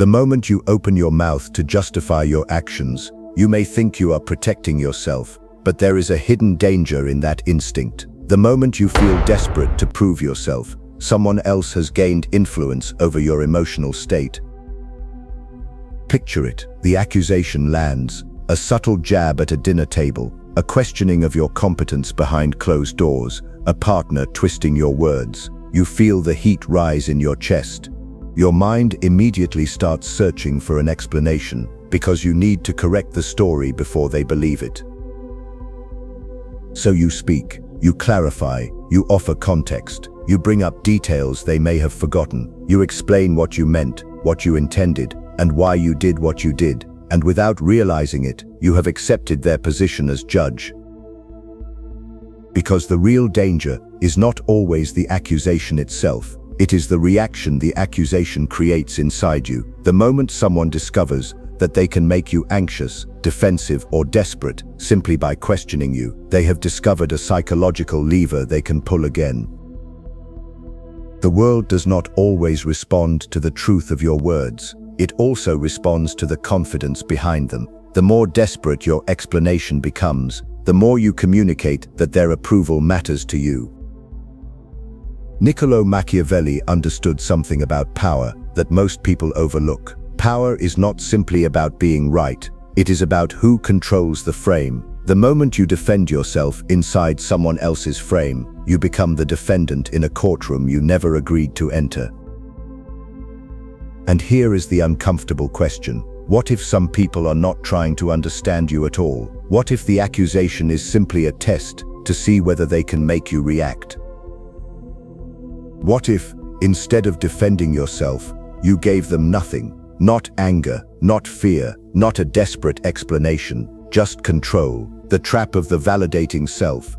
The moment you open your mouth to justify your actions, you may think you are protecting yourself, but there is a hidden danger in that instinct. The moment you feel desperate to prove yourself, someone else has gained influence over your emotional state. Picture it. The accusation lands, a subtle jab at a dinner table, a questioning of your competence behind closed doors, a partner twisting your words. You feel the heat rise in your chest. Your mind immediately starts searching for an explanation, because you need to correct the story before they believe it. So you speak, you clarify, you offer context, you bring up details they may have forgotten, you explain what you meant, what you intended, and why you did what you did, and without realizing it, you have accepted their position as judge. Because the real danger is not always the accusation itself, it is the reaction the accusation creates inside you. The moment someone discovers that they can make you anxious, defensive, or desperate simply by questioning you, they have discovered a psychological lever they can pull again. The world does not always respond to the truth of your words. It also responds to the confidence behind them. The more desperate your explanation becomes, the more you communicate that their approval matters to you. Niccolo Machiavelli understood something about power that most people overlook. Power is not simply about being right, it is about who controls the frame. The moment you defend yourself inside someone else's frame, you become the defendant in a courtroom you never agreed to enter. And here is the uncomfortable question. What if some people are not trying to understand you at all? What if the accusation is simply a test to see whether they can make you react? What if, instead of defending yourself, you gave them nothing? Not anger, not fear, not a desperate explanation, just control, the trap of the validating self.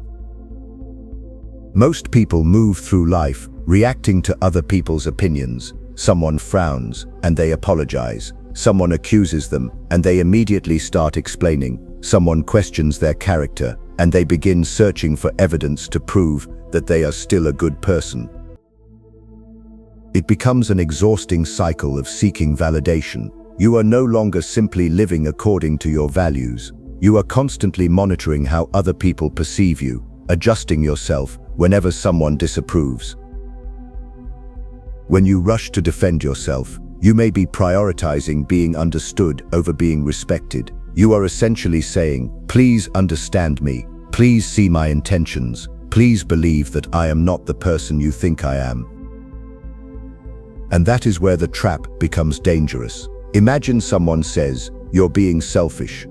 Most people move through life reacting to other people's opinions. Someone frowns, and they apologize. Someone accuses them, and they immediately start explaining. Someone questions their character, and they begin searching for evidence to prove that they are still a good person. It becomes an exhausting cycle of seeking validation. You are no longer simply living according to your values. You are constantly monitoring how other people perceive you, adjusting yourself whenever someone disapproves. When you rush to defend yourself, you may be prioritizing being understood over being respected. You are essentially saying, "Please understand me. Please see my intentions. Please believe that I am not the person you think I am." And that is where the trap becomes dangerous. Imagine someone says, "You're being selfish."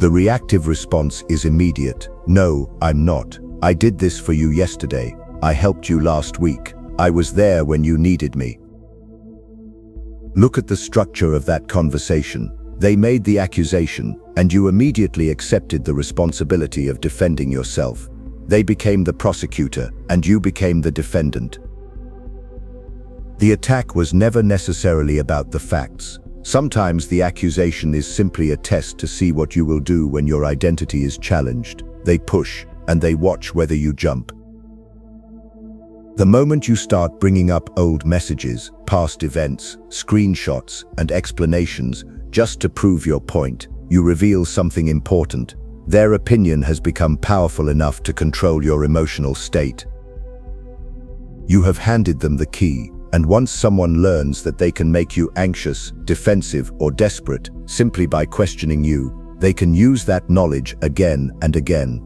The reactive response is immediate. "No, I'm not. I did this for you yesterday. I helped you last week. I was there when you needed me." Look at the structure of that conversation. They made the accusation, and you immediately accepted the responsibility of defending yourself. They became the prosecutor, and you became the defendant. The attack was never necessarily about the facts. Sometimes the accusation is simply a test to see what you will do when your identity is challenged. They push, and they watch whether you jump. The moment you start bringing up old messages, past events, screenshots, and explanations just to prove your point, you reveal something important. Their opinion has become powerful enough to control your emotional state. You have handed them the key. And once someone learns that they can make you anxious, defensive, or desperate simply by questioning you, they can use that knowledge again and again.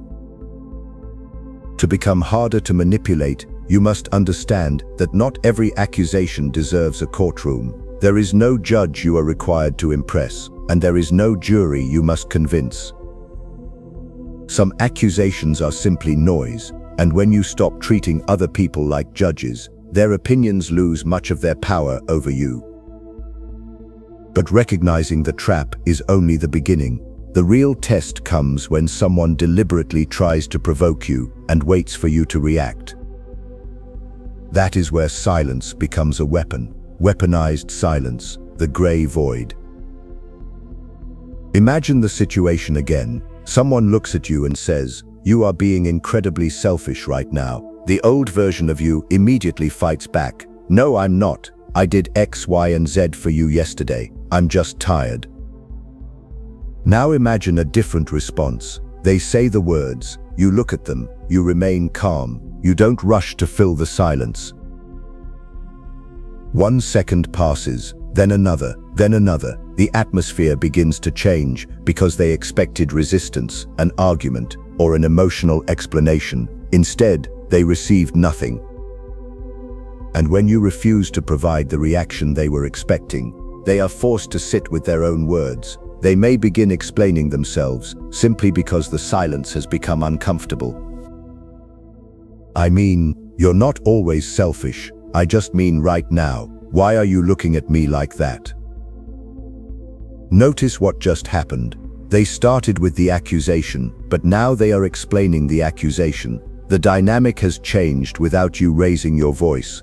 To become harder to manipulate, you must understand that not every accusation deserves a courtroom. There is no judge you are required to impress, and there is no jury you must convince. Some accusations are simply noise, and when you stop treating other people like judges, their opinions lose much of their power over you. But recognizing the trap is only the beginning. The real test comes when someone deliberately tries to provoke you and waits for you to react. That is where silence becomes a weapon. Weaponized silence, the gray void. Imagine the situation again. Someone looks at you and says, "You are being incredibly selfish right now." The old version of you immediately fights back. "No, I'm not. I did X, Y, and Z for you yesterday. I'm just tired. Now imagine a different response. They say the words, you look at them, you remain calm, you don't rush to fill the silence. 1 second passes, then another, then another. The atmosphere begins to change because they expected resistance, an argument, or an emotional explanation. Instead, they received nothing. And when you refuse to provide the reaction they were expecting, they are forced to sit with their own words. They may begin explaining themselves simply because the silence has become uncomfortable. I mean, you're not always selfish. I just mean right now. Why are you looking at me like that? Notice what just happened. They started with the accusation, but now they are explaining the accusation. The dynamic has changed without you raising your voice.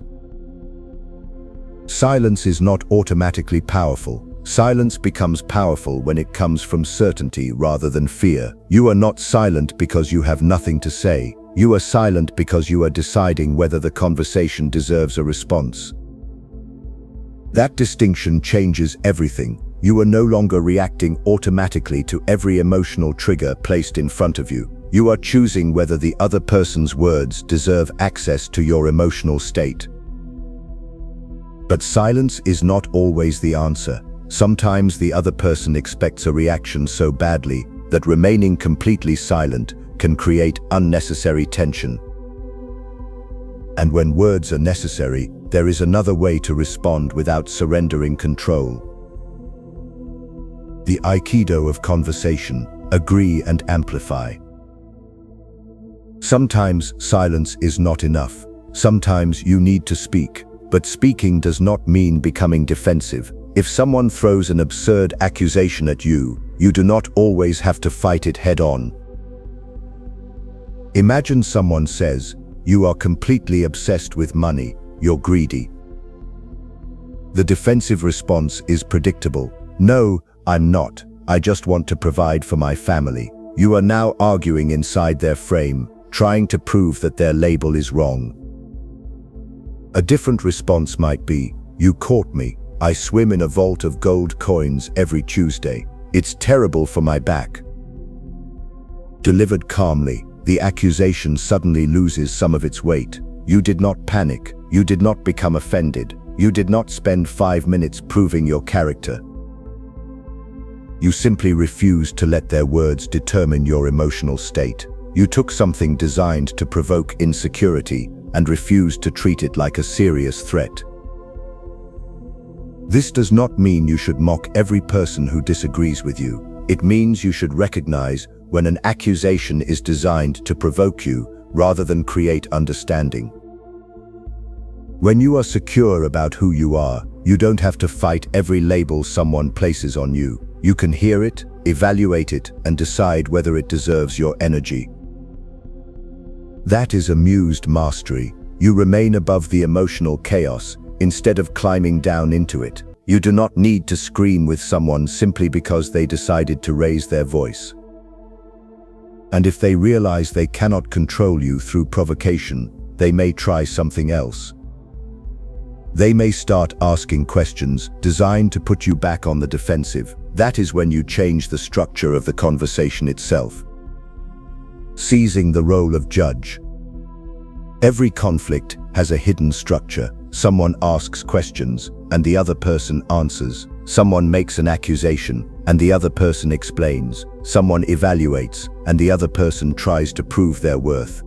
Silence is not automatically powerful. Silence becomes powerful when it comes from certainty rather than fear. You are not silent because you have nothing to say. You are silent because you are deciding whether the conversation deserves a response. That distinction changes everything. You are no longer reacting automatically to every emotional trigger placed in front of you. You are choosing whether the other person's words deserve access to your emotional state. But silence is not always the answer. Sometimes the other person expects a reaction so badly that remaining completely silent can create unnecessary tension. And when words are necessary, there is another way to respond without surrendering control. The Aikido of conversation: agree and amplify. Sometimes silence is not enough. Sometimes you need to speak, but speaking does not mean becoming defensive. If someone throws an absurd accusation at you, you do not always have to fight it head-on. Imagine someone says, "You are completely obsessed with money, you're greedy." The defensive response is predictable. "No, I'm not. I just want to provide for my family." You are now arguing inside their frame, trying to prove that their label is wrong. A different response might be, "You caught me. I swim in a vault of gold coins every Tuesday. It's terrible for my back." Delivered calmly, the accusation suddenly loses some of its weight. You did not panic. You did not become offended. You did not spend 5 minutes proving your character. You simply refused to let their words determine your emotional state. You took something designed to provoke insecurity and refused to treat it like a serious threat. This does not mean you should mock every person who disagrees with you. It means you should recognize when an accusation is designed to provoke you rather than create understanding. When you are secure about who you are, you don't have to fight every label someone places on you. You can hear it, evaluate it, and decide whether it deserves your energy. That is amused mastery. You remain above the emotional chaos instead of climbing down into it. You do not need to scream with someone simply because they decided to raise their voice. And if they realize they cannot control you through provocation, they may try something else. They may start asking questions designed to put you back on the defensive. That is when you change the structure of the conversation itself. Seizing the role of judge. Every conflict has a hidden structure. Someone asks questions, and the other person answers. Someone makes an accusation, and the other person explains. Someone evaluates, and the other person tries to prove their worth.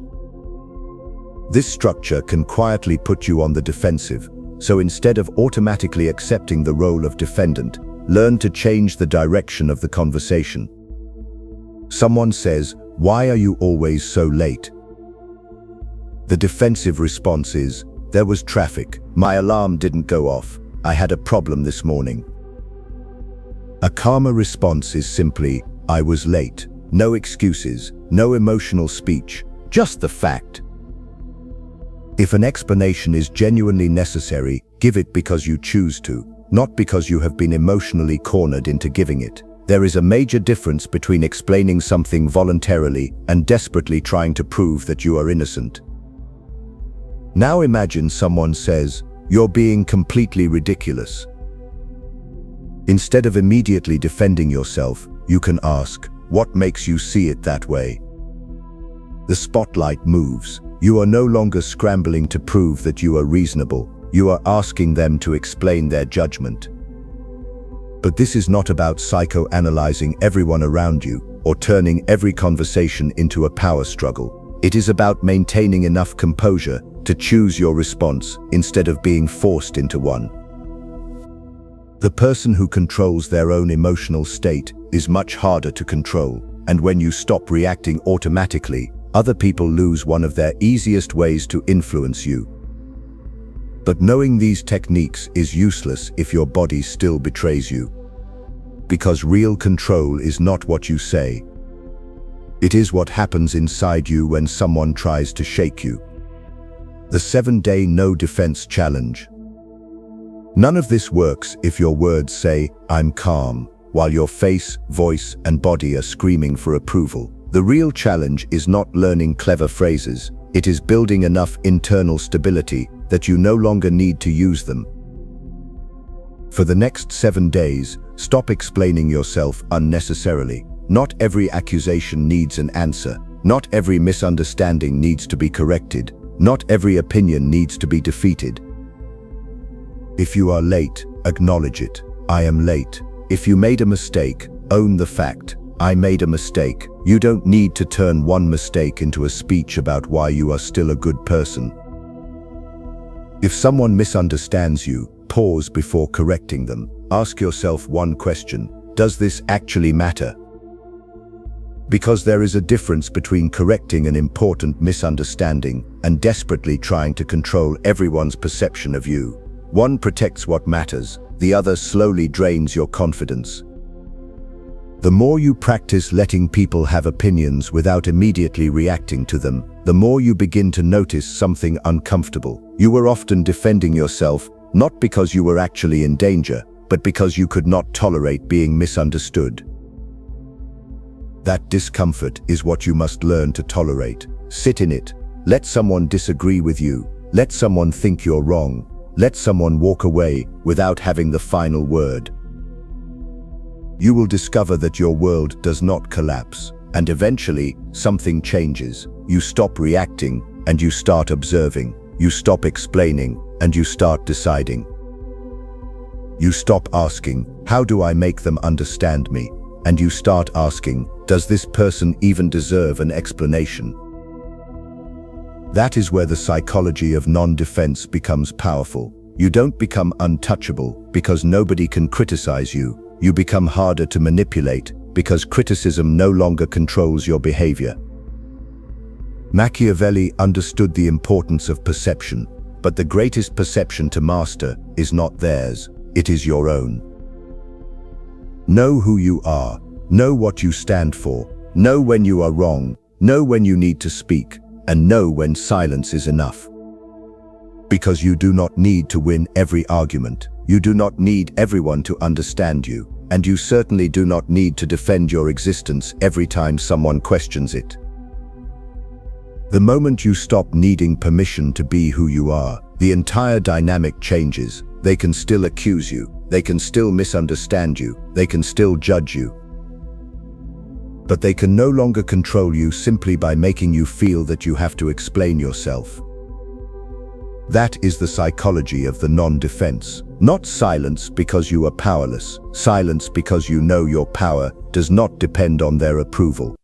This structure can quietly put you on the defensive. So instead of automatically accepting the role of defendant, learn to change the direction of the conversation. Someone says, "Why are you always so late?" The defensive response is, "There was traffic. My alarm didn't go off. I had a problem this morning." A calmer response is simply, "I was late." No excuses, no emotional speech, just the fact. If an explanation is genuinely necessary, give it because you choose to, not because you have been emotionally cornered into giving it. There is a major difference between explaining something voluntarily and desperately trying to prove that you are innocent. Now imagine someone says, you're being completely ridiculous. Instead of immediately defending yourself, you can ask, what makes you see it that way? The spotlight moves. You are no longer scrambling to prove that you are reasonable. You are asking them to explain their judgment. But this is not about psychoanalyzing everyone around you or turning every conversation into a power struggle. It is about maintaining enough composure to choose your response instead of being forced into one. The person who controls their own emotional state is much harder to control, and when you stop reacting automatically, other people lose one of their easiest ways to influence you. But knowing these techniques is useless if your body still betrays you. Because real control is not what you say. It is what happens inside you when someone tries to shake you. The 7-day no defense challenge. None of this works if your words say, "I'm calm," while your face, voice, and body are screaming for approval. The real challenge is not learning clever phrases. It is building enough internal stability that you no longer need to use them. For the next 7 days, stop explaining yourself unnecessarily. Not every accusation needs an answer. Not every misunderstanding needs to be corrected. Not every opinion needs to be defeated. If you are late, acknowledge it. I am late. If you made a mistake, own the fact. I made a mistake. You don't need to turn one mistake into a speech about why you are still a good person. If someone misunderstands you, pause before correcting them. Ask yourself one question: does this actually matter? Because there is a difference between correcting an important misunderstanding and desperately trying to control everyone's perception of you. One protects what matters, the other slowly drains your confidence. The more you practice letting people have opinions without immediately reacting to them, the more you begin to notice something uncomfortable. You were often defending yourself, not because you were actually in danger, but because you could not tolerate being misunderstood. That discomfort is what you must learn to tolerate. Sit in it. Let someone disagree with you. Let someone think you're wrong. Let someone walk away without having the final word. You will discover that your world does not collapse, and eventually something changes. You stop reacting and you start observing. You stop explaining and you start deciding. You stop asking, "How do I make them understand me?" and you start asking, "Does this person even deserve an explanation?" That is where the psychology of non-defense becomes powerful. You don't become untouchable because nobody can criticize you. You become harder to manipulate because criticism no longer controls your behavior. Machiavelli understood the importance of perception, but the greatest perception to master is not theirs, it is your own. Know who you are, know what you stand for, know when you are wrong, know when you need to speak, and know when silence is enough. Because you do not need to win every argument, you do not need everyone to understand you, and you certainly do not need to defend your existence every time someone questions it. The moment you stop needing permission to be who you are, the entire dynamic changes. They can still accuse you, they can still misunderstand you, they can still judge you. But they can no longer control you simply by making you feel that you have to explain yourself. That is the psychology of the non-defense. Not silence because you are powerless. Silence because you know your power does not depend on their approval.